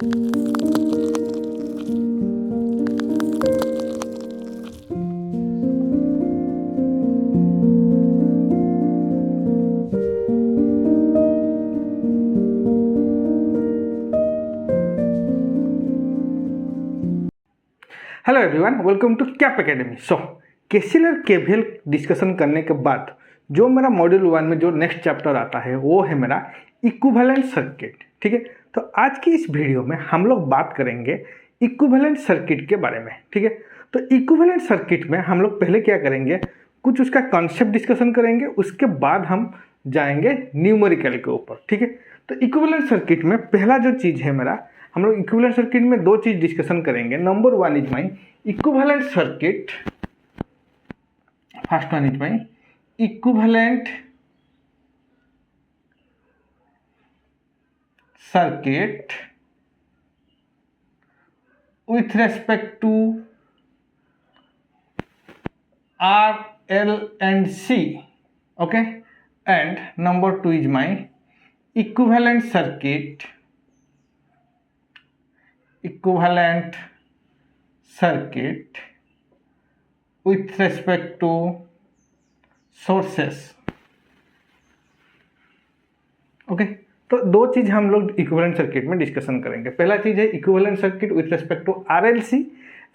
Hello everyone, welcome to cap academy. So KCL और KVL discussion करने के बाद जो मेरा मॉड्यूल 1 में जो नेक्स्ट चैप्टर आता है वो है मेरा इक्विवेलेंट सर्किट। ठीक है, तो आज की इस वीडियो में हम लोग बात करेंगे इक्विवेलेंट सर्किट के बारे में। ठीक है, तो इक्विवेलेंट सर्किट में हम लोग पहले क्या करेंगे, कुछ उसका कॉन्सेप्ट डिस्कशन करेंगे, उसके बाद हम जाएंगे न्यूमेरिकल के ऊपर। ठीक है, तो इक्विवेलेंट सर्किट में पहला जो चीज़ है मेरा, हम लोग इक्विवेलेंट सर्किट में दो चीज डिस्कशन करेंगे। Number 1 is my equivalent circuit, first one is my equivalent circuit with respect to R, L and C. Okay, and number 2 is my equivalent circuit with respect to sources. Okay, तो दो चीज हम लोग equivalent circuit में discussion करेंगे। पहला चीज है equivalent circuit with respect to RLC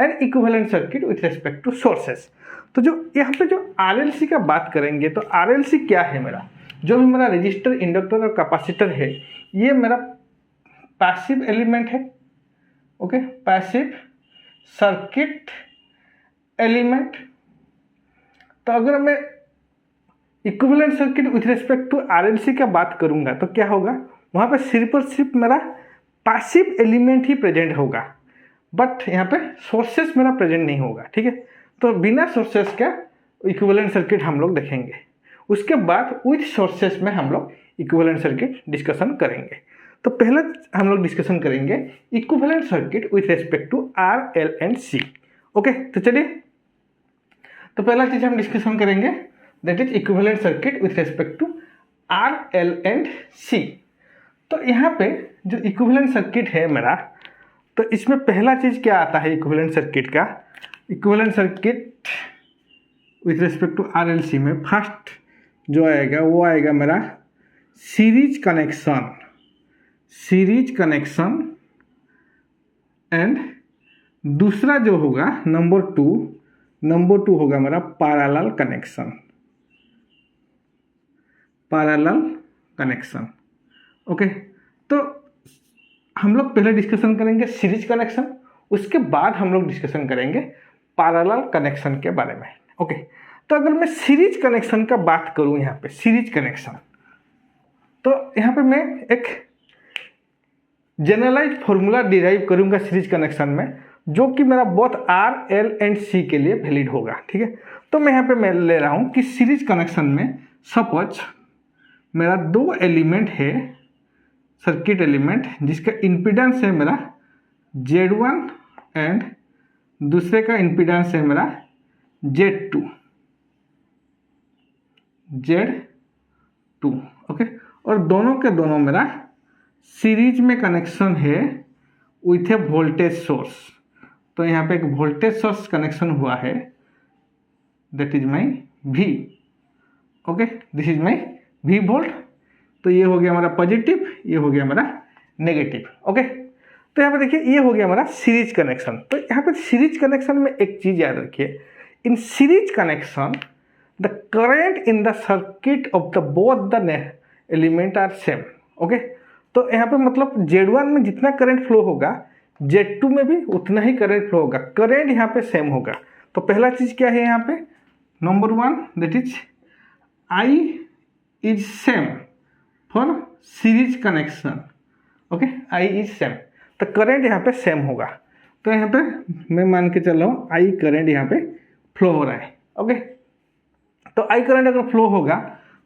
and equivalent circuit with respect to sources. तो जो यहाँ पे जो आरएलसी का बात करेंगे, तो आरएलसी क्या है मेरा, जो भी मेरा रजिस्टर, इंडक्टर और कैपेसिटर है, ये मेरा पैसिव एलिमेंट है। Okay, passive circuit element. तो अगर मैं equivalent circuit with respect to RLC का बात करूंगा तो क्या होगा, वहां पे सिर्फ और सिर्फ मेरा पैसिव एलिमेंट ही प्रेजेंट होगा, बट यहाँ पे सोर्सेस मेरा प्रेजेंट नहीं होगा। ठीक है, तो बिना सोर्सेस का इक्विवेलेंट सर्किट हम लोग देखेंगे। उसके बाद विथ सोर्सेस में हम लोग इक्विवेलेंट सर्किट डिस्कशन करेंगे। तो पहले हम लोग डिस्कशन करेंगे equivalent circuit with respect to R, L and C. Okay, तो चलिए, तो पहला चीज हम डिस्कशन करेंगे that is equivalent circuit with respect to R, L and C. तो यहाँ पे जो इक्विवेलेंट सर्किट है मेरा, तो इसमें पहला चीज क्या आता है इक्विवेलेंट सर्किट का, equivalent circuit with respect to R L C में फर्स्ट जो आएगा वो आएगा मेरा सीरीज कनेक्शन एंड दूसरा जो होगा नंबर टू होगा मेरा पैरेलल कनेक्शन। ओके, तो हम लोग पहले डिस्कशन करेंगे सीरीज कनेक्शन, उसके बाद हम लोग डिस्कशन करेंगे पैरेलल कनेक्शन के बारे में। ओके, तो अगर मैं सीरीज कनेक्शन का बात करूं, यहाँ पे सीरीज कनेक्शन, तो यहाँ पे मैं एक जनरलाइज फॉर्मूला डिराइव करूंगा सीरीज कनेक्शन में, जो कि मेरा बोथ आर, एल एंड सी के लिए वैलिड होगा। ठीक है, तो मैं यहाँ पे मैं ले रहा हूँ कि सीरीज कनेक्शन में सपोज मेरा दो एलिमेंट है, सर्किट एलिमेंट, जिसका इम्पीडेंस है मेरा Z1 एंड दूसरे का इम्पीडेंस है मेरा Z2। ओके, और दोनों के दोनों मेरा सीरीज में कनेक्शन है विथ ए वोल्टेज सोर्स। तो यहाँ पे एक वोल्टेज सोर्स कनेक्शन हुआ है, that is my V। Okay, this is my V volt. तो ये हो गया हमारा पॉजिटिव, ये हो गया हमारा नेगेटिव। ओके, तो यहाँ पे देखिए ये हो गया हमारा सीरीज कनेक्शन। तो यहाँ पे सीरीज कनेक्शन में एक चीज याद रखिए, in series connection the current in the circuit of the both the element are same. Okay, तो यहाँ पे मतलब Z1 में जितना करंट फ्लो होगा Z2 में भी उतना ही करंट फ्लो होगा, करंट यहाँ पे सेम होगा। तो पहला चीज क्या है यहाँ पे, number 1 that is I is same for series connection. Okay, I is same, तो करंट यहाँ पे सेम होगा। तो यहाँ पे मैं मान के चल रहा हूँ I करंट यहाँ पे फ्लो हो रहा है। ओके, तो I करंट अगर फ्लो होगा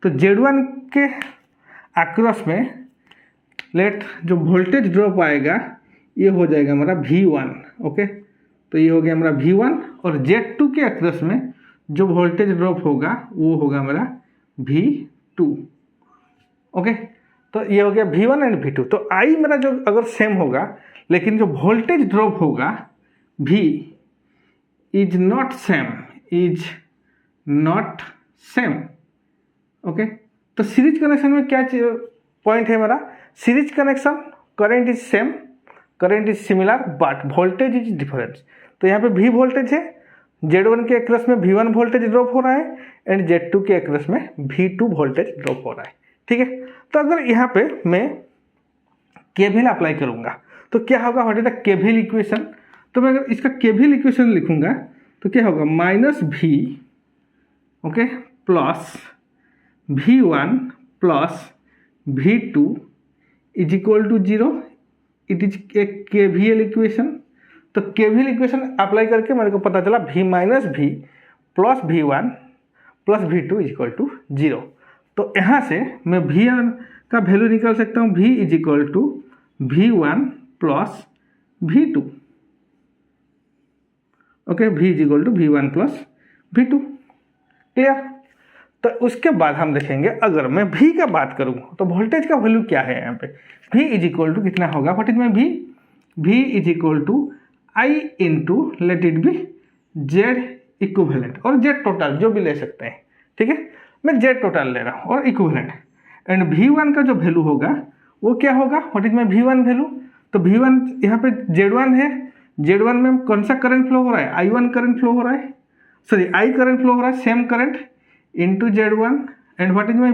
तो Z1 के अक्रॉस में लेट जो वोल्टेज ड्रॉप आएगा ये हो जाएगा हमारा V1। ओके, तो ये हो गया हमारा V1, और Z2 के अक्रॉस में जो वोल्टेज ड्रॉप होगा वो होगा हमारा V2। ओके, तो ये हो गया V1 एंड V2। तो I मेरा जो अगर सेम होगा, लेकिन जो वोल्टेज ड्रॉप होगा V is not same. Okay, तो सीरीज कनेक्शन में क्या पॉइंट है मेरा, series connection current is same, current is similar but voltage is difference. तो यहाँ पे V वोल्टेज है, Z1 के एक्रोस में V1 वोल्टेज ड्रॉप हो रहा है एंड Z2 के एक्रोस में V2 वोल्टेज ड्रॉप हो रहा है। ठीक है, तो अगर यहाँ पे मैं केवीएल अप्लाई करूँगा तो क्या होगा, what is the KVL equation. तो मैं अगर इसका केवीएल इक्वेशन लिखूंगा तो क्या होगा, -V okay plus V1 plus V2 is equal to 0। It is a KVL equation. तो केवीएल इक्वेशन अप्लाई करके मेरे को पता चला V minus V plus V1 plus V2 is equal to 0। तो यहाँ से मैं V1 का वैल्यू निकाल सकता हूँ, V is equal to V1 plus V2। Okay, V is equal to V1 plus V2। Clear. तो उसके बाद हम देखेंगे अगर मैं V का बात करूँ तो वोल्टेज का वैल्यू क्या है यहाँ पे, V इज इक्वल टू कितना होगा, what is my V is equal to I into let it be Z equivalent और Z टोटल जो भी ले सकते हैं। ठीक है, मैं Z टोटल ले रहा हूँ और इक्विवेलेंट एंड V1 का जो वैल्यू होगा वो क्या होगा, what is my V1 value. तो V1 यहाँ पे Z1 है, Z1 में कौन सा करंट फ्लो हो रहा है, I1 करंट फ्लो हो रहा है, सॉरी I करंट फ्लो हो रहा है, same current into Z1 and what is my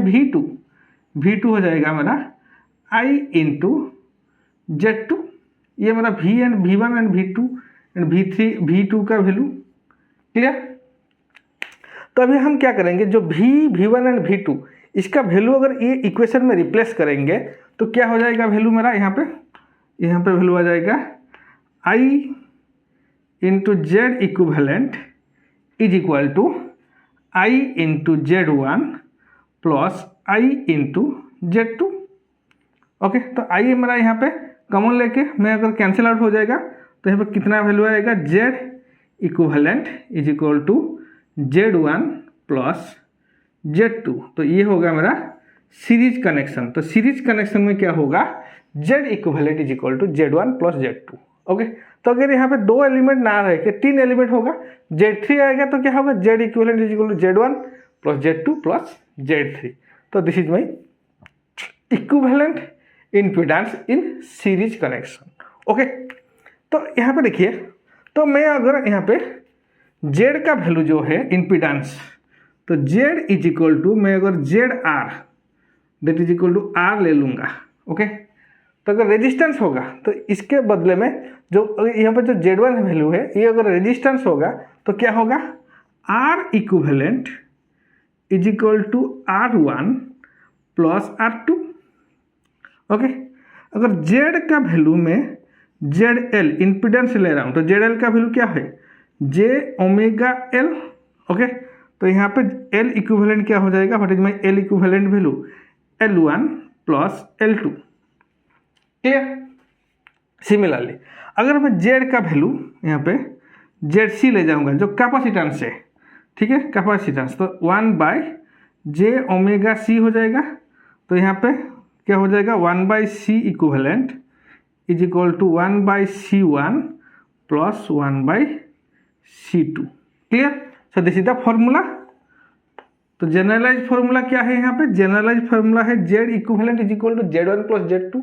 V2 हो जाएगा मेरा I इंटू Z2। ये मेरा V1 and V2 and V2 का वैल्यू। क्लियर। तो अभी हम क्या करेंगे, जो V1 एंड V2 इसका वैल्यू अगर ये इक्वेशन में रिप्लेस करेंगे तो क्या हो जाएगा वैल्यू मेरा, यहाँ पे वैल्यू आ जाएगा I into Z equivalent is equal to I into Z1 plus I into Z2। Okay, तो I मेरा यहाँ पे कॉमन लेके मैं अगर कैंसिल आउट हो जाएगा तो यहाँ पे कितना वैल्यू आएगा, Z equivalent is equal to Z1 plus Z2। तो ये होगा मेरा सीरीज कनेक्शन। तो सीरीज कनेक्शन में क्या होगा, Z equivalent is equal to Z1 plus Z2। Okay, तो अगर यहाँ पे 2 एलिमेंट ना रहे के 3 एलिमेंट होगा, Z3 आएगा तो क्या होगा, Z equivalent is equal to Z1 plus Z2 plus Z3। तो this is my equivalent impedance in series connection. Okay, तो यहाँ पे देखिए, तो मैं अगर यहाँ पे Z का वैल्यू जो है इम्पीडेंस, तो Z इज इक्वल टू, मैं अगर ZR that is equal to R ले लूँगा। ओके, तो अगर रेजिस्टेंस होगा तो इसके बदले में जो यहाँ पे जो Z1 वैल्यू है ये अगर रेजिस्टेंस होगा तो क्या होगा, R equivalent is equal to R1 plus R2। Okay, अगर Z का वैल्यू में ZL इम्पीडेंस ले रहा हूँ तो ZL का वैल्यू क्या है, J ओमेगा L। ओके, तो यहाँ पे L इक्विवेलेंट क्या हो जाएगा, what is my L equivalent value, L1 plus L2। Clear. Similarly अगर मैं Z का वैल्यू यहाँ पे ZC ले जाऊँगा जो कैपेसिटेंस है, ठीक है, कैपेसिटेंस, तो 1/J ओमेगा C हो जाएगा। तो यहाँ पे क्या हो जाएगा, 1/C equivalent is equal to 1/C1 plus 1/C2। Clear. So this is the formula. तो जनरलाइज फॉर्मूला क्या है, यहाँ पे जनरलाइज फॉर्मूला है Z equivalent is equal to Z1 plus Z2।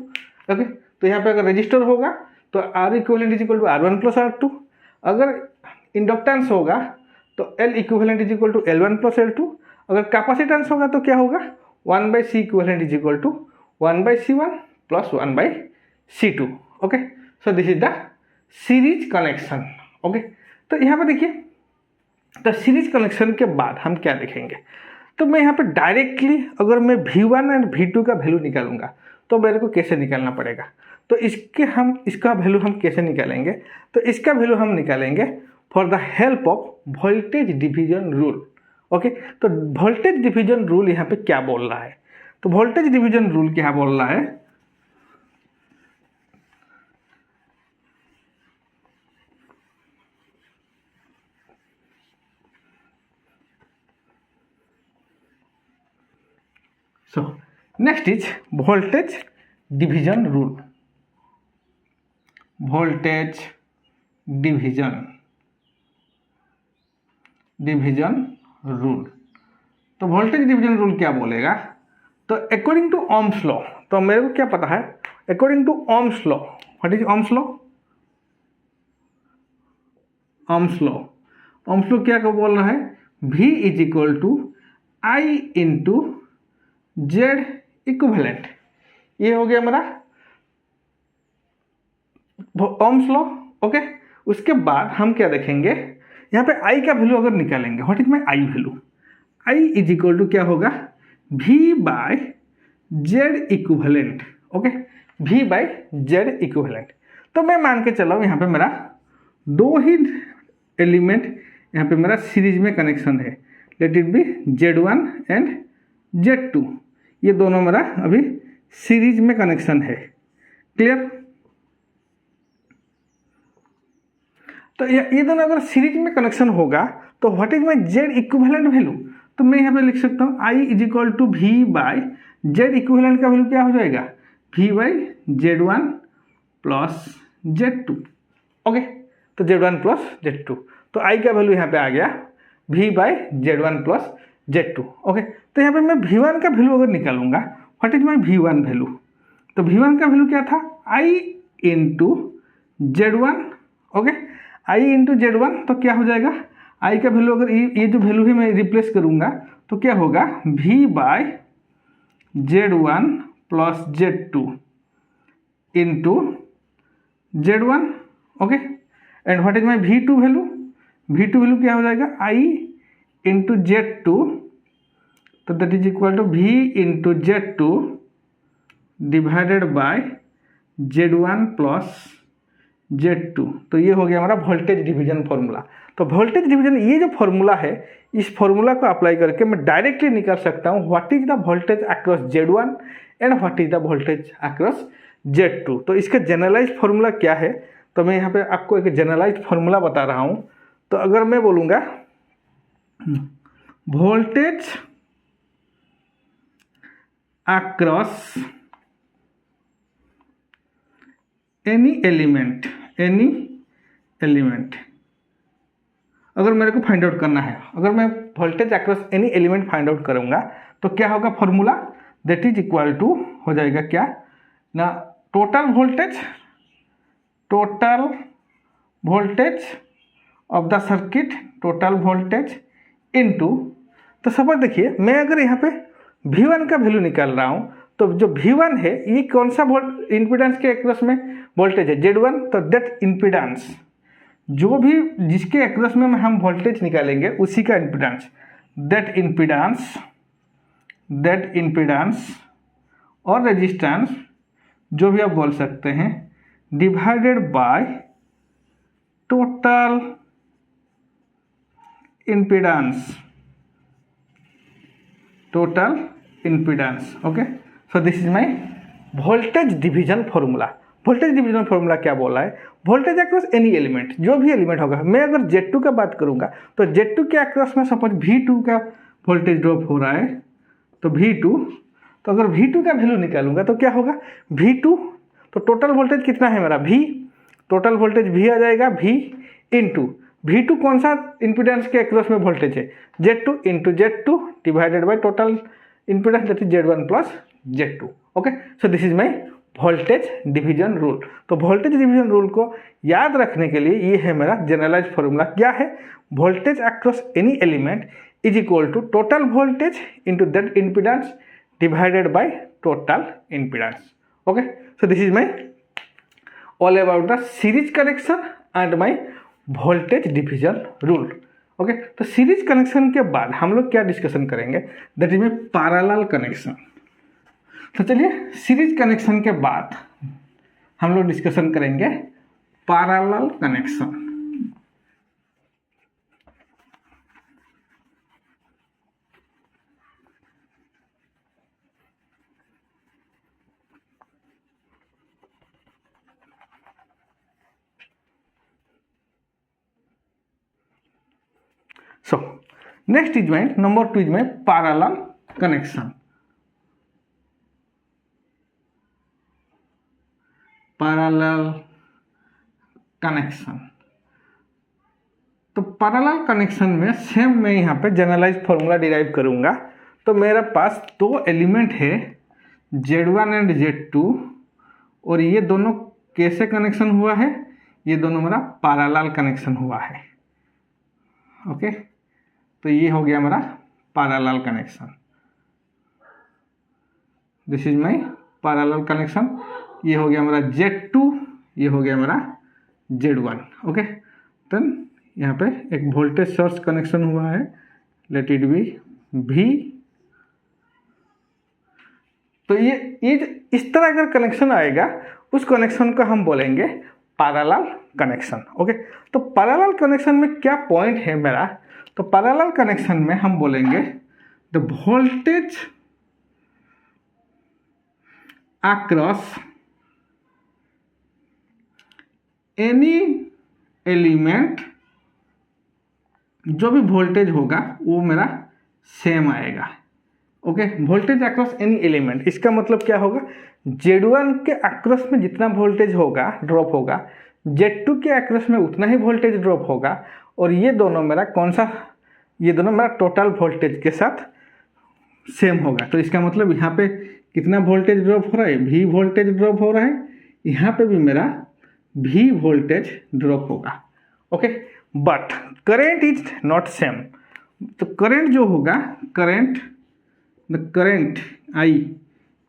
Okay, तो यहाँ पे अगर रजिस्टर होगा तो R equivalent is equal to R1 plus R2। अगर इंडक्टेंस होगा तो L equivalent is equal to L1 plus L2। अगर कैपेसिटेंस होगा तो क्या होगा, 1/C equivalent is equal to 1/C1 plus 1/C2। Okay, so this is the series connection. Okay, तो यहाँ पे देखिए, तो सीरीज कनेक्शन के बाद हम क्या देखेंगे, तो मैं यहाँ पे डायरेक्टली अगर मैं V1 एंड V2 का वैल्यू निकालूंगा तो मेरे को कैसे निकालना पड़ेगा, तो इसका वैल्यू हम कैसे निकालेंगे, तो इसका वैल्यू हम निकालेंगे for the help of voltage division rule. Okay, तो वोल्टेज डिवीजन रूल यहाँ पे क्या बोल रहा है, तो वोल्टेज डिवीजन रूल क्या बोल रहा है, so next is voltage division rule। Voltage division rule. तो वोल्टेज डिवीजन रूल क्या बोलेगा? तो अकॉर्डिंग टू ओम्स लॉ, तो मेरे को क्या पता है, according to Ohm's law, what is Ohm's law? Ohm's law क्या बोल रहा है? V is equal to I into Z equivalent. ये हो गया हमारा ओम्स लॉ। ओके, उसके बाद हम क्या देखेंगे, यहाँ पे आई का वैल्यू अगर निकालेंगे, what is my I value? I is equal to क्या होगा? V by Z equivalent. Okay, V by Z equivalent. तो मैं मान के चला हूँ यहाँ पे मेरा दो ही एलिमेंट यहाँ पे मेरा सीरीज में कनेक्शन है, late it B Z1 and Z2। ये दोनों मेरा अभी सीरीज में कनेक्शन है। क्लियर? तो ये दोनों अगर सीरीज में कनेक्शन होगा तो what is my Z equivalent value? तो मैं यहाँ पे लिख सकता हूँ I is equal to V by Z equivalent का वैल्यू क्या हो जाएगा? V by Z1 plus Z2। Okay, तो Z1 प्लस Z2, तो आई का वैल्यू यहाँ पे आ गया V by Z1 plus Z2। Okay, तो यहाँ पे मैं V1 का वैल्यू अगर निकालूंगा, what is my V1 value? तो V1 का वैल्यू क्या था? I into Z1। Okay, I into Z1, तो क्या हो जाएगा? I का वैल्यू अगर ये जो वैल्यू है मैं रिप्लेस करूंगा तो क्या होगा? V by Z1 plus Z2 into Z1। Okay, and what is my V2 value? V2 value क्या हो जाएगा? I इंटू Z2, तो that is equal to V into Z2 divided by Z1 plus Z2। तो ये हो गया हमारा voltage division formula. तो वोल्टेज डिवीजन, ये जो फॉर्मूला है, इस फॉर्मूला को अप्लाई करके मैं डायरेक्टली निकाल सकता हूँ what is the voltage across Z1 and what is the voltage across Z2। तो इसका जनरलाइज फॉर्मूला क्या है? तो मैं यहाँ पे आपको एक जनरलाइज फॉर्मूला बता रहा हूँ। तो अगर मैं बोलूँगा वोल्टेज अक्रॉस एनी एलिमेंट, अगर मेरे को फाइंड आउट करना है, अगर मैं voltage across any element find out करूंगा तो क्या होगा formula? That is equal to हो जाएगा क्या ना, total voltage of the circuit, total voltage into, तो सपोज देखिए मैं अगर यहाँ पे V1 का वैल्यू निकाल रहा हूँ, तो जो V1 है ये कौन सा इम्पीडेंस के अक्रॉस में वोल्टेज है? Z1। तो दैट इम्पीडेंस, जो भी जिसके अक्रॉस में हम वोल्टेज निकालेंगे उसी का इम्पीडेंस, दैट इम्पीडेंस और रेजिस्टेंस, जो भी आप बोल सकते हैं, divided by total impedance. Okay, so this is my voltage division formula. Voltage division formula क्या बोला है? वोल्टेज अक्रॉस एनी एलिमेंट, जो भी एलिमेंट होगा। मैं अगर Z2 का बात करूंगा तो Z2 के अक्रॉस में सपोज V2 का वोल्टेज ड्रॉप हो रहा है, तो V2, तो अगर V2 का वैल्यू निकालूंगा तो क्या होगा? V2, तो टोटल वोल्टेज कितना है मेरा? V, टोटल वोल्टेज V आ जाएगा, V इंटू V2 कौन सा इम्पीडेंस के अक्रॉस में वोल्टेज है? Z2 into Z2 divided by total impedance, that is Z1 plus Z2। Okay, so this is my voltage division rule. तो वोल्टेज डिवीजन रूल को याद रखने के लिए ये है मेरा जनरलाइज फॉर्मूला। क्या है? Voltage across any element is equal to total voltage into that impedance divided by total impedance. Okay, so this is my all about the series connection and my voltage division rule. Okay, तो series connection के बाद हम लोग क्या discussion करेंगे? That is my parallel connection. तो चलिए, series connection के बाद हम लोग डिस्कशन करेंगे parallel connection. So next is my number 2 is my parallel connection. Parallel connection. तो पैरेलल कनेक्शन में सेम मैं यहाँ पे जनरलाइज फॉर्मूला डिराइव करूँगा। तो मेरे पास दो एलिमेंट है Z1 एंड Z2, और ये दोनों कैसे कनेक्शन हुआ है, ये दोनों मेरा पैरेलल कनेक्शन हुआ है। ओके, तो ये हो गया मेरा parallel connection, this is my parallel connection. ये हो गया मेरा Z2, ये हो गया मेरा Z1। ओके, देन यहाँ पे एक वोल्टेज सोर्स कनेक्शन हुआ है, लेट इट बी V। तो ये इस तरह अगर कनेक्शन आएगा, उस कनेक्शन को हम बोलेंगे पैरेलल कनेक्शन। ओके, तो पैरेलल कनेक्शन में क्या पॉइंट है मेरा, तो पैरेलल कनेक्शन में हम बोलेंगे the voltage across any element, जो भी वोल्टेज होगा वो मेरा सेम आएगा। Okay, voltage across any element, इसका मतलब क्या होगा, Z1 के अक्रॉस में जितना वोल्टेज होगा ड्रॉप होगा, Z2 के अक्रॉस में उतना ही वोल्टेज ड्रॉप होगा, और ये दोनों मेरा कौन सा, ये दोनों मेरा टोटल वोल्टेज के साथ सेम होगा। तो इसका मतलब यहाँ पे कितना वोल्टेज ड्रॉप हो रहा है, V वोल्टेज ड्रॉप हो रहा है, यहाँ पे भी मेरा V वोल्टेज ड्रॉप होगा। Okay, but current is not same. तो करंट जो होगा, current, the current I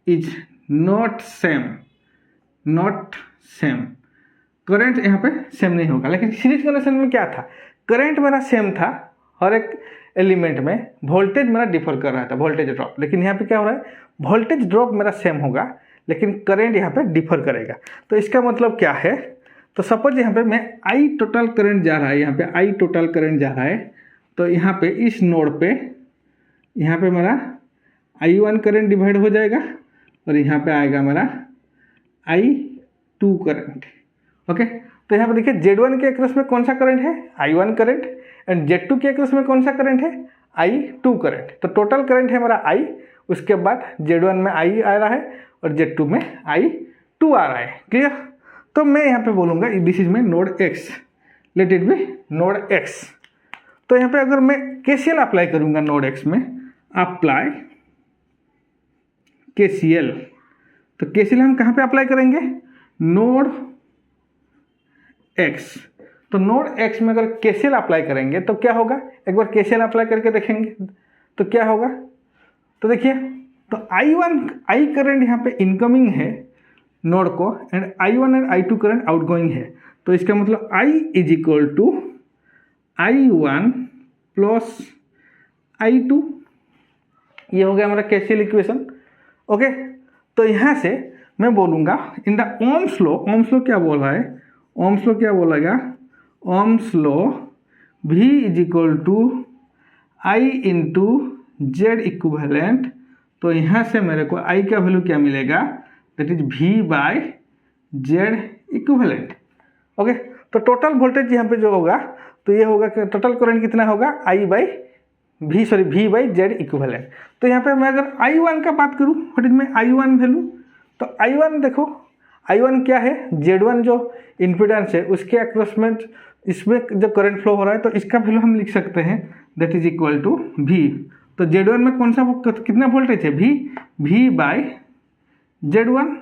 is not same, not same, current यहाँ पे सेम नहीं होगा। लेकिन सीरीज कनेक्शन में क्या था, करंट मेरा सेम था, हर एक एलिमेंट में वोल्टेज मेरा डिफर कर रहा था, वोल्टेज ड्रॉप। लेकिन यहाँ पे क्या हो रहा है, वोल्टेज ड्रॉप मेरा सेम होगा, लेकिन करंट यहाँ पे डिफर करेगा। तो इसका मतलब क्या है, तो सपोज यहाँ पे मैं I टोटल करंट जा रहा है, यहाँ पे I टोटल करंट जा रहा है, तो यहाँ पे इस नोड पे, यहाँ पे मेरा I1 करंट डिवाइड हो जाएगा, और यहाँ पे आएगा मेरा I2 करंट। ओके, तो यहाँ पे देखिए Z1 के अक्रॉस में कौन सा करंट है, I1 करंट, एंड Z2 के अक्रॉस में कौन सा करंट है, I2 करंट। तो टोटल करंट है मेरा I, उसके बाद Z1 में I आ रहा है और Z2 में I2 आ रहा है। क्लियर? तो मैं यहाँ पे बोलूँगा this is my node X, late it V node X। तो यहाँ पे अगर मैं KCL अप्लाई करूँगा नोड X में, अप्लाई KCL, तो KCL हम कहाँ पे अप्लाई करेंगे, नोड X। तो नोड X में अगर KCL अप्लाई करेंगे तो क्या होगा, एक बार KCL अप्लाई करके देखेंगे तो क्या होगा। तो देखिए, तो I करंट यहाँ पे इनकमिंग है नोड को, and I1 and I2 current outgoing है। तो इसका मतलब I is equal to I1 plus I2, ये हो गया हमारा KCL इक्वेशन। ओके, तो यहाँ से मैं बोलूँगा in the Ohm's law, Ohm's law क्या बोल रहा है, ओम्स लॉ क्या बोलेगा, Ohm's law V is equal to I into Z equivalent. तो यहाँ से मेरे को I का वैल्यू क्या मिलेगा, that is V by Z equivalent. Okay, तो टोटल वोल्टेज यहाँ पे जो होगा, तो ये होगा कि टोटल करंट कितना होगा, V बाई जेड इक्विवेलेंट। तो यहाँ पे मैं अगर I1 का बात करूँ, what is my I1 value, तो I1 देखो, I1 क्या है, Z1 जो इम्पीडेंस है उसके अक्रॉस में इसमें जो करंट फ्लो हो रहा है, तो इसका वैल्यू हम लिख सकते हैं that is equal to V। तो Z1 में कौन सा कितना वोल्टेज है, V by Z1।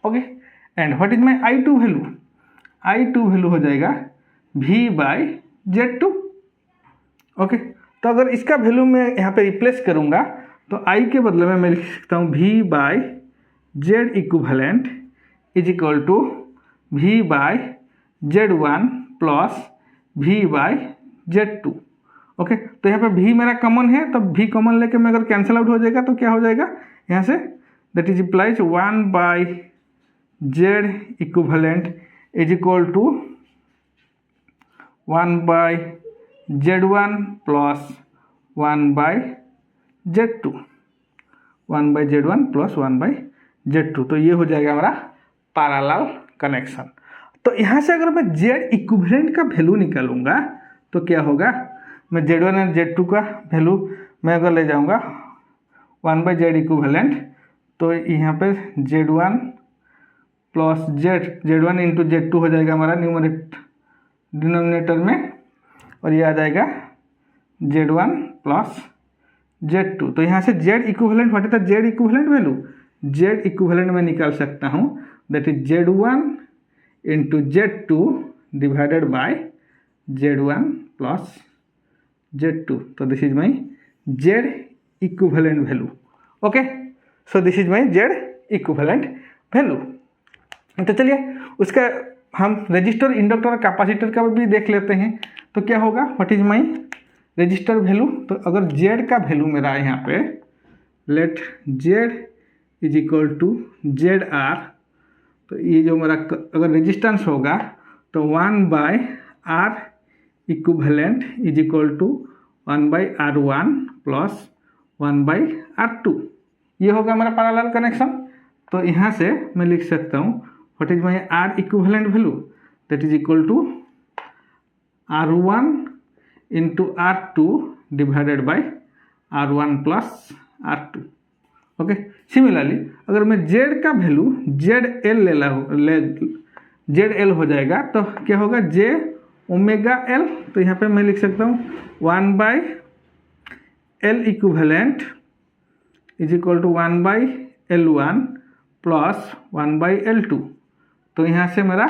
Okay, and what is my I2 value, I2 value हो जाएगा V बाई Z2। ओके, तो अगर इसका वैल्यू मैं यहाँ पे रिप्लेस करूँगा, तो I के बदले में मैं लिख सकता हूँ V by Z equivalent is equal to V by Z1 plus V by Z2। Okay, तो यहाँ पे V मेरा कॉमन है, तो V कॉमन लेके मैं अगर कैंसिल आउट हो जाएगा तो क्या हो जाएगा यहाँ से, that is implies 1 by Z equivalent is equal to 1 by Z1 plus 1 by Z2, 1 by Z1 plus 1 by Z2। तो ये हो जाएगा हमारा पैरेलल कनेक्शन। तो यहाँ से अगर मैं जेड इक्विवेलेंट का वैल्यू निकालूंगा तो क्या होगा, मैं Z1 और Z2 का वैल्यू मैं अगर ले जाऊंगा 1 बाई जेड इक्विवेलेंट, तो यहाँ पे Z1 plus Z1 into Z2 हो जाएगा हमारा न्यूमरेटर, डिनोमिनेटर में, और ये आ जाएगा Z1 प्लस Z2। तो यहाँ से Z equivalent what is the Z equivalent value, Z equivalent में निकाल सकता हूँ, that is Z1 into Z2 divided by Z1 plus Z2। तो this is my Z equivalent value. Okay, so this is my Z equivalent value. तो चलिए उसका हम register, inductor और कैपेसिटर का भी देख लेते हैं। तो क्या होगा, what is my register value. तो अगर Z का वैल्यू मेरा यहाँ पे let Z is equal to ZR, तो ये जो मेरा अगर रेजिस्टेंस होगा तो 1/R equivalent is equal to 1/R1 plus 1/R2, ये होगा हमारा पैरेलल कनेक्शन। तो यहाँ से मैं लिख सकता हूँ what is my R equivalent value, that is equal to R1 into R2 divided by R1 plus R2। Okay, similarly अगर मैं Z का वैल्यू ZL ZL हो जाएगा तो क्या होगा, J ओमेगा L। तो यहाँ पे मैं लिख सकता हूँ 1/L equivalent is equal to 1/L1 plus 1/L2। तो यहाँ से मेरा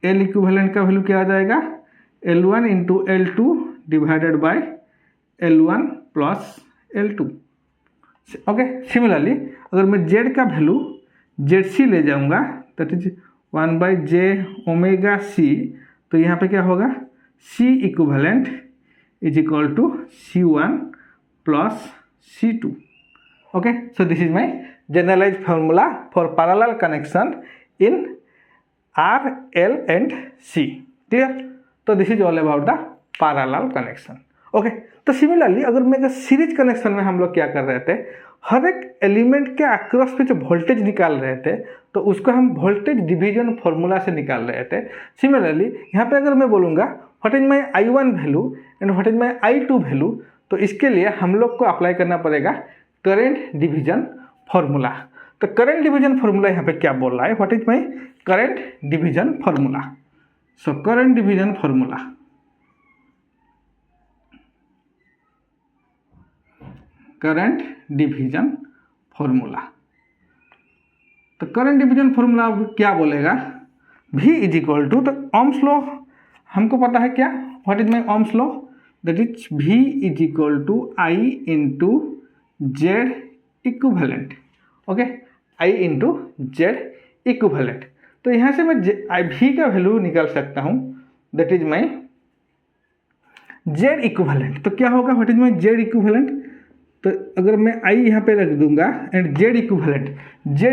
L इक्विवेलेंट का वैल्यू क्या आ जाएगा, L1 into L2 divided by L1 plus L2। Okay, similarly अगर मैं Z का वैल्यू ZC ले जाऊंगा that is 1/J omega C, तो यहाँ पे क्या होगा, C equivalent is equal to C1 plus C2। Okay, so this is my generalized formula for parallel connection in R, L and C। Clear, तो this is all about the parallel connection. Okay, तो similarly अगर series connection में हम लोग क्या कर रहे थे, हर एक एलिमेंट के अक्रॉस पे जो वोल्टेज निकाल रहे थे तो उसको हम वोल्टेज डिवीजन फॉर्मूला से निकाल रहे थे। सिमिलरली यहाँ पे अगर मैं बोलूँगा what is my I1 value and what is my I2 value, तो इसके लिए हम लोग को अप्लाई करना पड़ेगा करंट डिवीजन फॉर्मूला। तो करंट डिवीजन फॉर्मूला यहाँ पे क्या बोल रहा है, what is my current division formula. So current division formula, current division formula. तो करंट डिवीजन फॉर्मूला क्या बोलेगा, V इज इक्वल टू, तो ओम्स लॉ हमको पता है क्या, what is my ohms law, that is V is equal to I into Z equivalent. Okay, I into Z equivalent. तो यहाँ से मैं V का वैल्यू निकाल सकता हूँ, that is my Z equivalent. तो क्या होगा, what is my Z equivalent, तो अगर मैं I यहाँ पे रख दूंगा एंड Z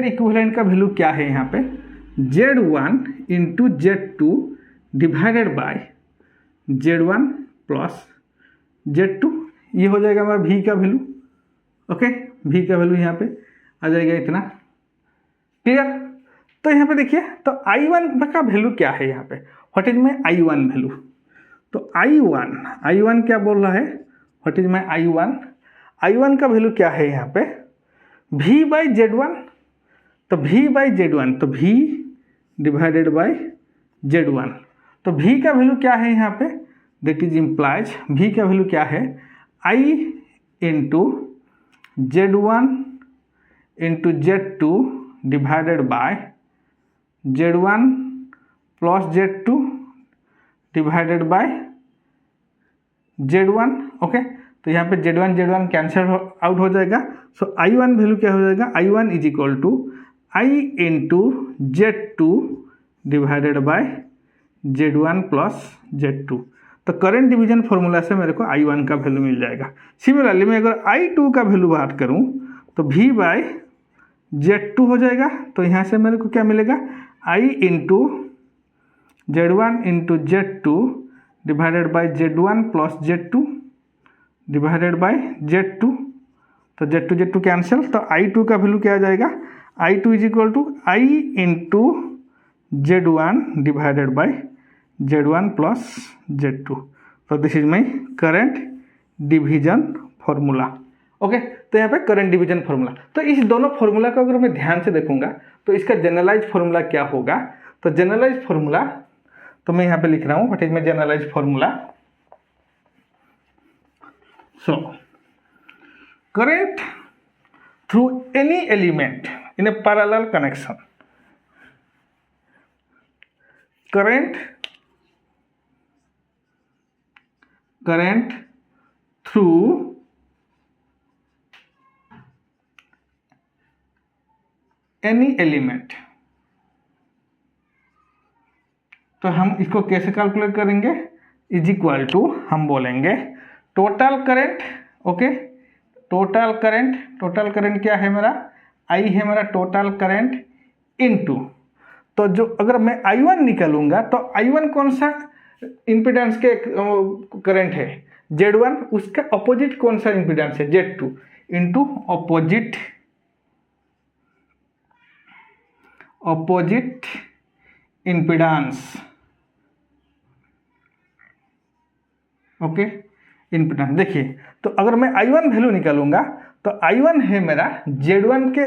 इक्विवेलेंट का वैल्यू क्या है यहाँ पे, Z1 into Z2 divided by Z1 plus Z2, ये हो जाएगा हमारा V का वैल्यू। ओके, V का वैल्यू यहाँ पे आ जाएगा इतना। क्लियर, तो यहाँ पे देखिए, तो I1 का वैल्यू क्या है यहाँ पे, what is my I1 value. तो I1 क्या बोल रहा है, व्हाट इज माई I1 का वैल्यू क्या है यहाँ पे, V बाई Z1। तो V बाई Z1, तो V डिवाइडेड बाई Z1। तो V का वैल्यू क्या है यहाँ पे, दैट इज इम्प्लाइज V का वैल्यू क्या है, I into Z1 into Z2 divided by Z1 plus Z2 divided by Z1। Okay, तो यहाँ पे Z1 कैंसिल आउट हो जाएगा। सो I1 वैल्यू क्या हो जाएगा, I1 is equal to I into Z2 divided by Z1 plus Z2। तो current division formula से मेरे को I1 का वैल्यू मिल जाएगा। सिमिलरली मैं अगर I2 का वैल्यू बात करूँ तो V बाय Z2 हो जाएगा। तो यहाँ से मेरे को क्या मिलेगा, I into Z1 into Z2 divided by Z1 plus Z2 divided bye Z2। तो Z2 कैंसिल, तो I2 का वैल्यू क्या आ जाएगा, I2 is equal to I into Z1 divided by Z1 plus Z2। तो this is my current division formula. Okay, तो यहाँ पे करंट डिवीजन फॉर्मूला। तो इस दोनों फॉर्मूला को अगर मैं ध्यान से देखूंगा तो इसका जनरलाइज फॉर्मूला क्या होगा, तो जनरलाइज फॉर्मूला, तो मैं यहाँ पे लिख रहा हूँ what is my generalised formula. So current through any element in a parallel connection, current through any element, तो हम इसको कैसे कैलकुलेट करेंगे, इज इक्वल टू हम बोलेंगे total current. Okay, total current क्या है मेरा, आई है मेरा टोटल करंट इनटू, तो जो अगर मैं I1 निकालूंगा तो I1 कौन सा इम्पीडेंस के करंट है, Z1, उसका अपोजिट कौन सा इम्पीडेंस है, Z2 into opposite impedance. Okay, impedance देखिए, तो अगर मैं I1 वैल्यू निकालूंगा तो I1 है मेरा Z1 के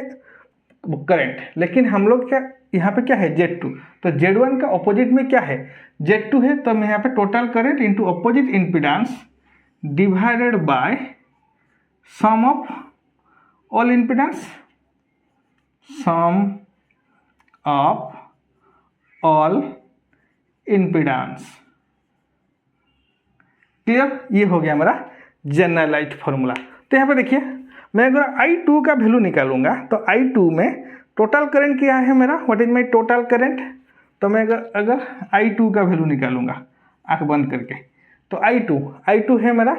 करंट, लेकिन हम लोग क्या यहाँ पे क्या है Z2, तो Z1 का अपोजिट में क्या है Z2 है, तो मैं यहाँ पे total current into opposite impedance divided by sum of all impedance, sum of all impedance. Clear, ये हो गया मेरा जनरलाइज्ड फॉर्मूला। तो यहाँ पे देखिए, मैं अगर I2 का वैल्यू निकालूंगा तो I2 में टोटल करंट क्या है मेरा, what is my total current, तो मैं अगर I2 का वैल्यू निकालूंगा आंख बंद करके, तो I2 है मेरा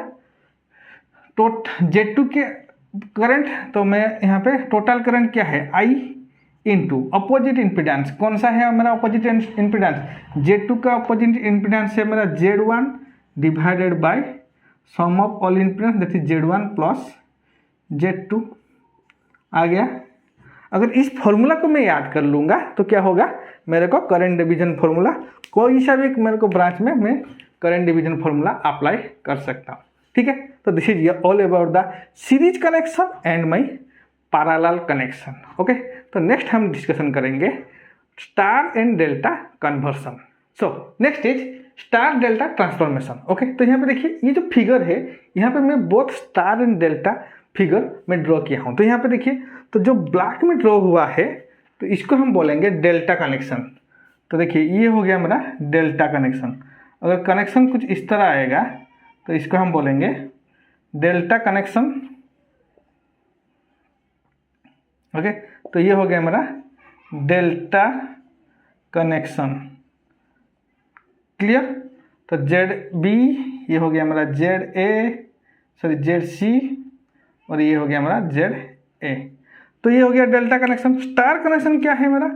Z2 के करंट, तो मैं यहाँ पे टोटल करंट क्या है I इंटू अपोजिट इम्पीडेंस, कौन सा है मेरा अपोजिट इम्पीडेंस, Z2 का अपोजिट इम्पीडेंस है मेरा Z1 divided by sum of all impedance that is Z1 plus Z2 आ गया। अगर इस फॉर्मूला को मैं याद कर लूँगा तो क्या होगा, मेरे को करंट डिवीजन फॉर्मूला कोई सा भी मेरे को ब्रांच में मैं करंट डिवीजन फॉर्मूला अप्लाई कर सकता हूँ। ठीक है, तो this is all about the series connection and my parallel connection. Okay, तो नेक्स्ट हम डिस्कशन करेंगे star and delta conversion. So next is star delta transformation. Okay, तो यहाँ पे देखिए, ये जो फिगर है यहाँ पे मैं both star and delta figure में ड्रॉ किया हूँ। तो यहाँ पे देखिए, तो जो ब्लैक में ड्रॉ हुआ है तो इसको हम बोलेंगे डेल्टा कनेक्शन। तो देखिए, ये हो गया मेरा डेल्टा कनेक्शन। अगर कनेक्शन कुछ इस तरह आएगा तो इसको हम बोलेंगे डेल्टा कनेक्शन। ओके, तो ये हो गया मेरा डेल्टा कनेक्शन। क्लियर, तो ZB ये हो गया मेरा ZC और ये हो गया मेरा ZA। तो ये हो गया डेल्टा कनेक्शन। स्टार कनेक्शन क्या है मेरा,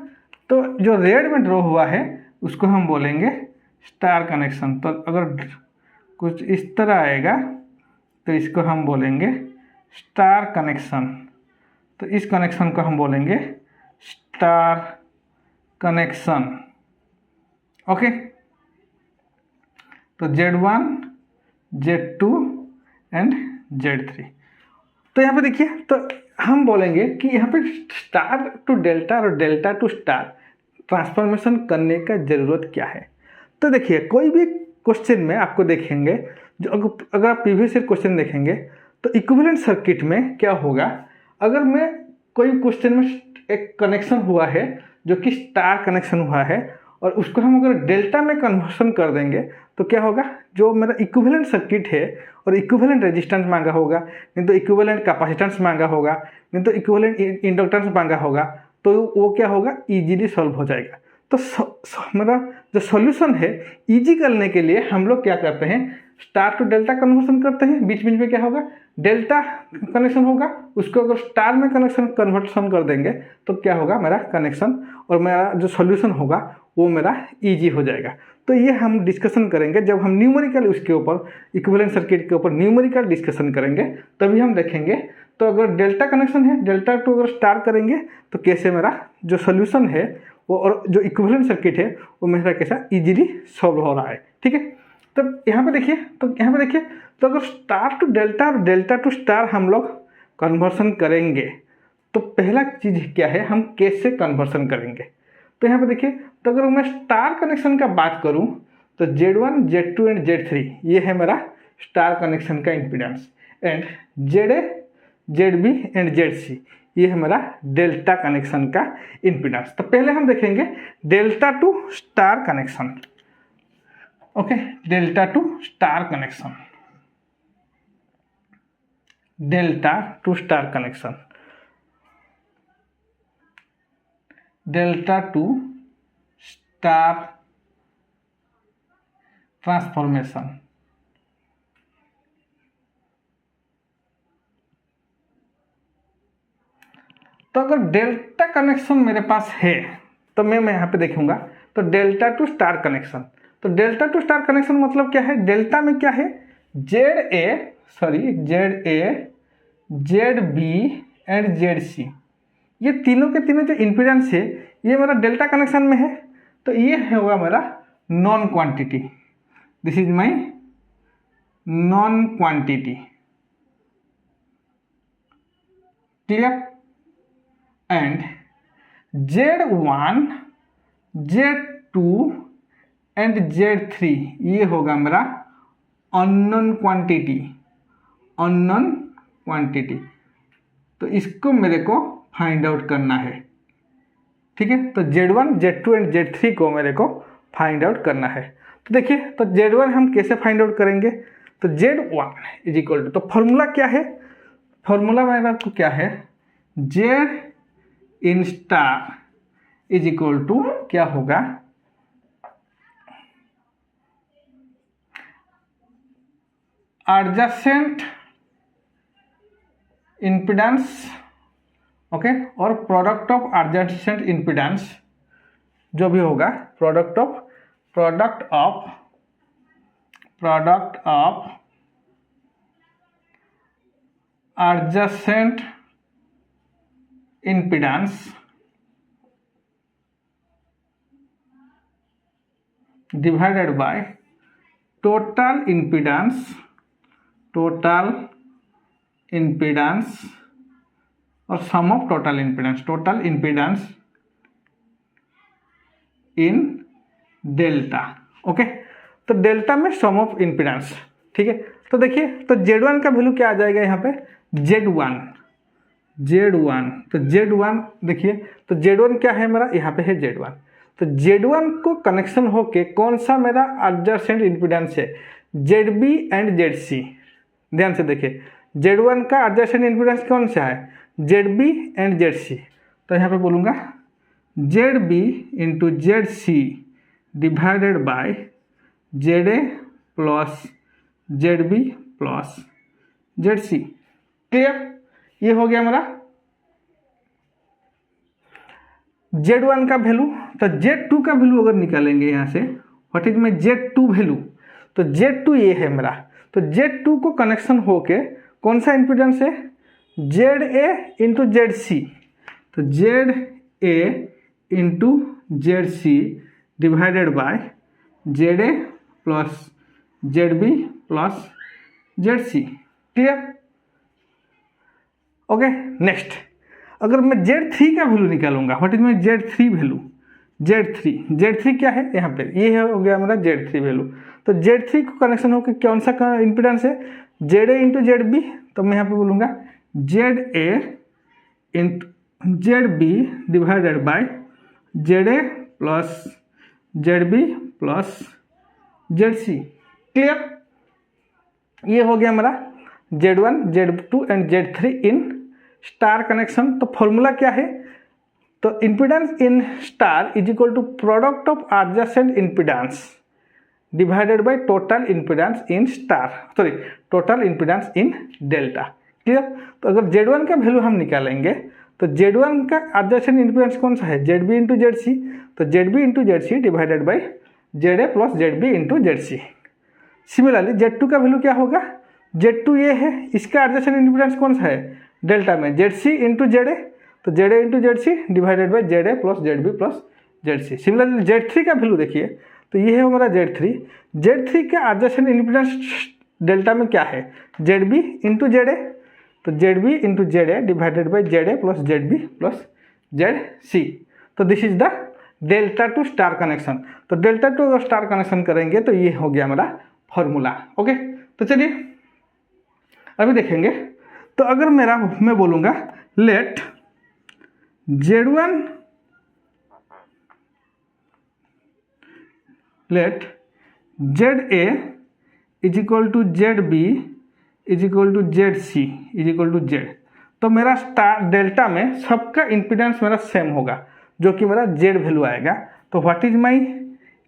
तो जो रेड में ड्रॉ हुआ है उसको हम बोलेंगे स्टार कनेक्शन। तो अगर कुछ इस तरह आएगा तो इसको हम बोलेंगे स्टार कनेक्शन। तो इस कनेक्शन को हम बोलेंगे स्टार कनेक्शन। ओके, तो Z1, Z2 एंड Z3। तो यहाँ पे देखिए, तो हम बोलेंगे कि यहाँ पे स्टार टू डेल्टा और डेल्टा टू स्टार ट्रांसफॉर्मेशन करने का ज़रूरत क्या है। तो देखिए, कोई भी क्वेश्चन में आपको देखेंगे, जो अगर आप प्रीवियस ईयर क्वेश्चन देखेंगे तो इक्विवेलेंट सर्किट में क्या होगा, अगर मैं कोई क्वेश्चन में एक कनेक्शन हुआ है जो कि स्टार कनेक्शन हुआ है और उसको हम अगर डेल्टा में कन्वर्सन कर देंगे तो क्या होगा, जो मेरा इक्विवेलेंट सर्किट है और इक्विवेलेंट रेजिस्टेंस मांगा होगा, नहीं तो इक्विवेलेंट कैपेसिटेंस मांगा होगा, नहीं तो इक्विवेलेंट इंडक्टेंस मांगा होगा, तो वो क्या होगा, इजीली सॉल्व हो जाएगा। तो मेरा जो सॉल्यूशन है इजी करने के लिए हम लोग क्या करते हैं, स्टार टू डेल्टा कन्वर्सन करते हैं। बीच बीच में क्या होगा, डेल्टा कनेक्शन होगा, उसको अगर स्टार में कन्वर्सन कर देंगे तो क्या होगा, मेरा कनेक्शन और मेरा जो सॉल्यूशन होगा वो मेरा इजी हो जाएगा। तो ये हम डिस्कशन करेंगे जब हम न्यूमेरिकल उसके ऊपर इक्विवेलेंट सर्किट के ऊपर न्यूमेरिकल डिस्कशन करेंगे, तभी हम देखेंगे। तो अगर डेल्टा कनेक्शन है, डेल्टा टू अगर स्टार करेंगे तो कैसे मेरा जो सोल्यूशन है वो और जो इक्विवेलेंट सर्किट है वो मेरा कैसा इजीली सॉल्व हो रहा है। ठीक है, तो यहाँ पे देखिए, तो अगर स्टार टू डेल्टा और डेल्टा टू स्टार हम लोग कन्वर्सन करेंगे तो पहला चीज़ क्या है, हम कैसे कन्वर्सन करेंगे। तो यहाँ पे देखिए, तो अगर मैं स्टार कनेक्शन का बात करूँ तो Z1 Z2 एंड Z3 ये है मेरा स्टार कनेक्शन का impedance, and ZA ZB and ZC ये है मेरा डेल्टा कनेक्शन का इम्पीडेंस। तो पहले हम देखेंगे delta two star connection. Okay, delta two star connection, delta two star connection, delta two star transformation. तो अगर डेल्टा कनेक्शन मेरे पास है तो मैं यहाँ पे देखूंगा तो डेल्टा टू स्टार कनेक्शन। तो डेल्टा टू स्टार कनेक्शन मतलब क्या है, डेल्टा में क्या है, ZA ZB एंड ZC ये तीनों के तीनों जो इम्पीडेंस है ये मेरा डेल्टा कनेक्शन में है। तो ये होगा मेरा known quantity, this is my non quantity, clear. And Z1 Z2 and Z3 ये होगा मेरा अननोन क्वांटिटी, अननोन क्वांटिटी। तो इसको मेरे को फाइंड आउट करना है, ठीक है। तो Z1 Z2 एंड Z3 को मेरे को फाइंड आउट करना है। तो देखिए, तो Z1 हम कैसे फाइंड आउट करेंगे, तो Z1 इज इक्वल टू, तो फॉर्मूला क्या है, फॉर्मूला मेरा को क्या है, Z in star is equal to क्या होगा, एडजेसेंट इम्पीडेंस, ओके, और प्रोडक्ट ऑफ एडजेसेंट इम्पीडेंस जो भी होगा, product of adjacent impedance divided by total impedance और sum of total impedance in delta. Okay, तो डेल्टा में सम ऑफ इम्पीडेंस, ठीक है। तो देखिए, तो Z1 का वैल्यू क्या आ जाएगा यहाँ पे, Z1, तो Z1 देखिए, तो Z1 क्या है मेरा, यहाँ पे है Z1। तो Z1 को कनेक्शन होके कौन सा मेरा एडजेसेंट इम्पीडेंस है, ZB एंड ZC। ध्यान से देखिए, Z1 का एडजेसेंट इम्पीडेंस कौन सा है, ZB एंड ZC। तो यहाँ पे बोलूँगा ZB into ZC divided by ZA plus ZB plus ZC, clear. ये हो गया मेरा Z1 का वैल्यू। तो Z2 का वैल्यू अगर निकालेंगे यहाँ से, what is my Z2 value, तो Z2 ये है मेरा। तो Z2 को कनेक्शन होके कौन सा इम्पीडेंस है, ZA इंटू ZC। तो ZA into ZC divided by ZA plus ZB plus ZC, clear. Okay, next अगर मैं Z3 का वैल्यू निकालूंगा, what is my Z3 value, Z3 क्या है यहाँ पे, ये हो गया मेरा Z3 वैल्यू। तो Z3 को कनेक्शन होकर कौन सा इम्पीडेंस है, ZA इंटू ZB। तो मैं यहाँ पे बोलूँगा ZA into ZB divided by ZA plus ZB plus ZC, clear. ये हो गया मेरा Z1 Z2 and Z3 in star connection. तो फॉर्मूला क्या है, तो impedance in star is equal to product of adjacent impedance divided by total impedance in star, sorry total impedance in delta, clear. तो अगर Z1 का value हम निकालेंगे तो Z1 का एडजेसेंट इम्पीडेंस कौन सा है, ZB इंटू ZC। तो ZB into ZC divided by ZA plus ZB into ZC। Similarly Z2 का वैल्यू क्या होगा, Z2 ये है, इसका एडजेसेंट इम्पीडेंस कौन सा है डेल्टा में, ZC इंटू ZA। तो ZA into ZC divided by ZA plus ZB plus ZC। Similarly Z3 का वैल्यू देखिए, तो ये है हमारा Z3 का एडजेसेंट इम्पीडेंस डेल्टा में क्या है, ZB इंटू ZA। तो ZB into ZA divided by ZA plus ZB plus ZC। तो this is the delta two star connection. तो डेल्टा टू अगर स्टार कनेक्शन करेंगे तो ये हो गया मेरा फॉर्मूला। ओके, तो चलिए अभी देखेंगे। तो अगर मैं बोलूँगा let Z1 let ZA is equal to ZB is equal to ZC is equal to Z। तो मेरा स्टार डेल्टा में सबका इम्पीडेंस मेरा सेम होगा, जो कि मेरा Z वैल्यू आएगा। तो what is my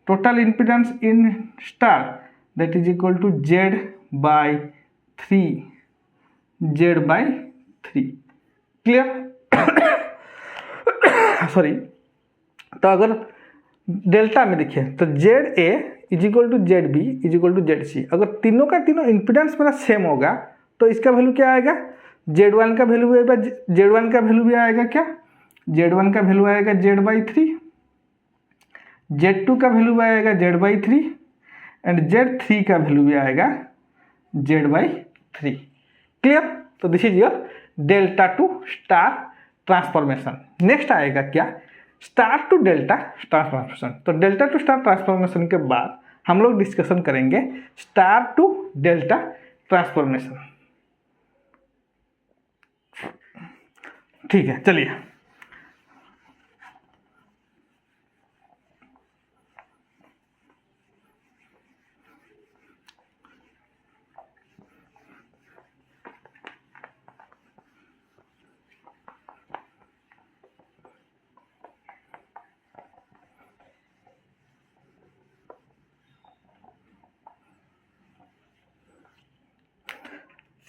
total impedance in star, that is equal to Z by 3, Z by 3। Clear? Sorry. तो अगर डेल्टा में देखिए तो ZA is equal to ZB is equal to ZC, अगर तीनों का तीनों इम्पीडेंस मेरा सेम होगा तो इसका वैल्यू क्या आएगा, Z1 का वैल्यू आएगा, Z1 का वैल्यू भी आएगा क्या, Z1 का वैल्यू आएगा Z बाई 3, Z2 का वैल्यू आएगा Z बाई 3 एंड Z3 का वैल्यू भी आएगा Z बाई 3। क्लियर? तो this is your delta two star transformation. Next आएगा क्या, स्टार टू डेल्टा ट्रांसफॉर्मेशन। तो डेल्टा टू स्टार ट्रांसफॉर्मेशन के बाद हम लोग डिस्कशन करेंगे स्टार टू डेल्टा ट्रांसफॉर्मेशन। ठीक है, चलिए।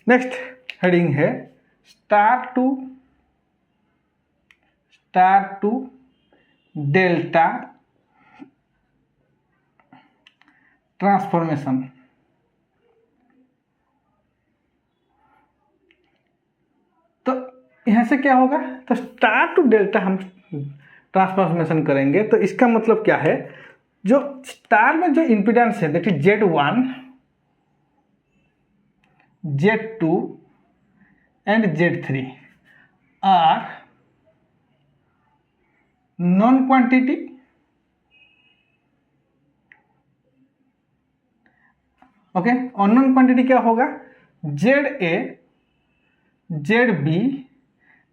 नेक्स्ट हेडिंग है स्टार टू डेल्टा ट्रांसफॉर्मेशन। तो यहां से क्या होगा, तो स्टार टू डेल्टा हम ट्रांसफॉर्मेशन करेंगे तो इसका मतलब क्या है, जो स्टार में जो इम्पीडेंस है that is Z1, Z2 and Z3 are known quantity okay. Unknown quantity क्या होगा, ZA, ZB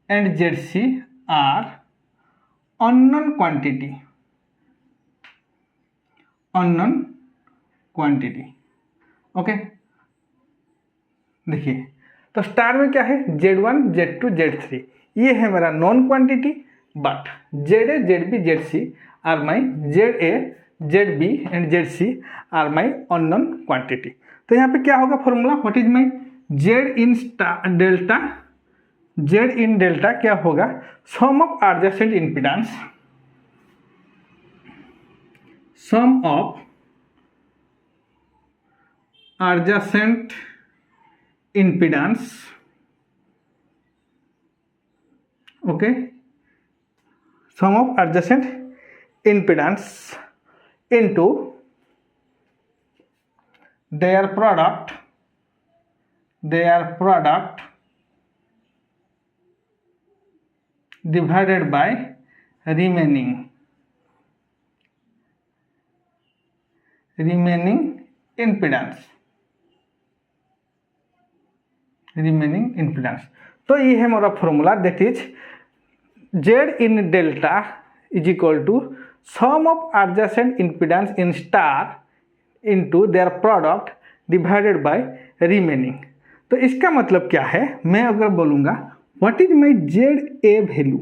and ZC are unknown quantity, unknown quantity। Okay, देखिए तो स्टार में क्या है, Z1, Z2, Z3 ये है मेरा known quantity, but ZA, ZB, ZC are my ZA, ZB and ZC are my unknown quantity. तो यहाँ पे क्या होगा formula, what is my Z in delta, Z in delta क्या होगा, sum of adjacent impedance, sum of adjacent impedance, okay, sum of adjacent impedance into their product divided by remaining impedance, remaining impedance. तो ये है मेरा formula, that is Z in delta is equal to sum of adjacent impedance in star into their product divided by remaining. तो इसका मतलब क्या है, मैं अगर बोलूँगा what is my ZA value,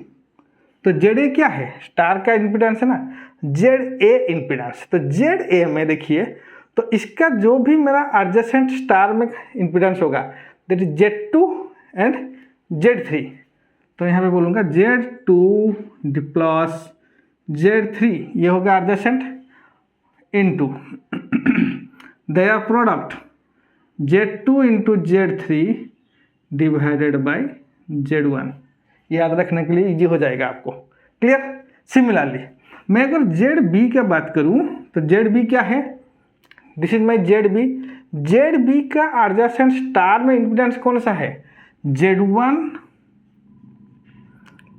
तो ZA क्या है, स्टार का इम्पीडेंस है ना, ZA इम्पीडेंस। तो ZA में देखिए तो इसका जो भी मेरा एडजेसेंट स्टार में इम्पीडेंस होगा that is Z2 and Z3। तो यहाँ पे बोलूँगा Z2 प्लस Z3 ये होगा adjacent into their product Z2 into Z3 divided by Z1। याद रखने के लिए इजी हो जाएगा आपको। क्लियर? सिमिलरली मैं अगर ZB का बात करूँ तो ZB क्या है, दिस इज माई ZB का एडजेसेंट स्टार में इम्पीडेंस कौन सा है, Z1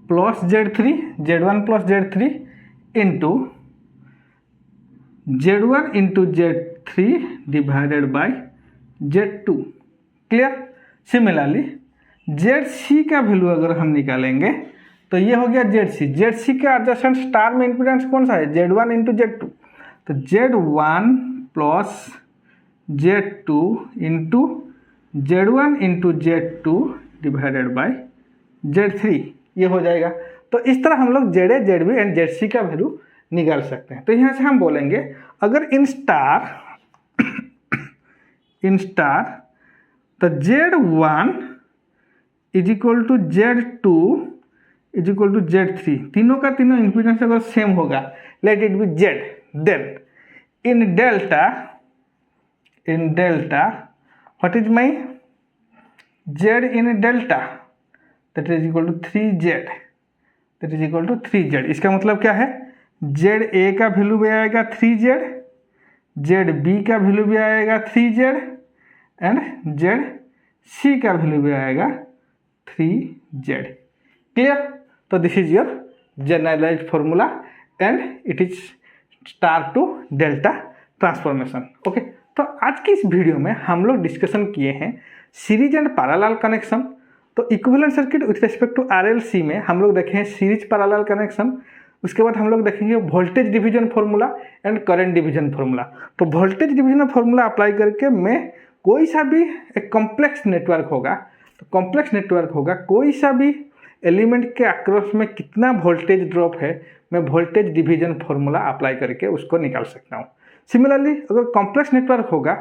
plus Z3 Z1 plus Z3 into Z1 into Z3 divided by Z2। Clear. Similarly ZC का वैल्यू अगर हम निकालेंगे तो ये हो गया ZC। ZC के एडजेसेंट स्टार में इम्पीडेंस कौन सा है? Z1 into Z2। तो Z1 plus Z2 into Z1 into Z2 divided by Z3 ये हो जाएगा। तो इस तरह हम लोग ZA, ZB एंड ZC का वैल्यू निकाल सकते हैं। तो यहाँ से हम बोलेंगे अगर इन स्टार तो Z1 is equal to Z2 is equal to Z3, तीनों का तीनों इम्पीडेंस अगर सेम होगा, let it be Z, then in delta what is my Z in delta, that is equal to 3Z, that is equal to 3Z। इसका मतलब क्या है? ZA का वैल्यू भी आएगा 3Z, ZB का वैल्यू भी आएगा 3Z एंड ZC का वैल्यू भी आएगा 3Z। क्लियर? तो this is your generalized formula and it is star to delta transformation. Okay, तो आज की इस वीडियो में हम लोग डिस्कशन किए हैं सीरीज एंड पैरेलल कनेक्शन। तो equivalent circuit with respect to RLC में हम लोग देखे हैं सीरीज पैरेलल कनेक्शन। उसके बाद हम लोग देखेंगे voltage division formula and current division formula. तो वोल्टेज डिवीजन फॉर्मूला अप्लाई करके मैं कोई सा भी एक कॉम्प्लेक्स नेटवर्क होगा, तो कॉम्प्लेक्स नेटवर्क होगा, कोई सा भी एलिमेंट के अक्रॉस में कितना वोल्टेज ड्रॉप है, मैं वोल्टेज डिवीजन फॉर्मूला अप्लाई करके उसको निकाल सकता हूँ। सिमिलरली अगर कॉम्प्लेक्स नेटवर्क होगा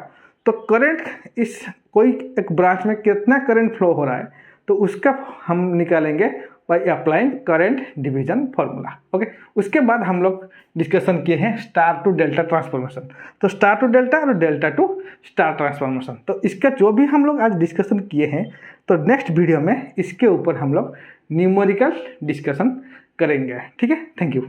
तो करंट इस कोई एक ब्रांच में कितना करंट फ्लो हो रहा है, तो उसका हम निकालेंगे by applying current division formula. Okay, उसके बाद हम लोग डिस्कशन किए हैं स्टार टू डेल्टा ट्रांसफॉर्मेशन। तो स्टार टू डेल्टा और डेल्टा टू स्टार ट्रांसफॉर्मेशन, तो इसका जो भी हम लोग आज डिस्कशन किए हैं, तो नेक्स्ट वीडियो में इसके ऊपर हम लोग न्यूमेरिकल डिस्कशन करेंगे। ठीक है, थैंक यू।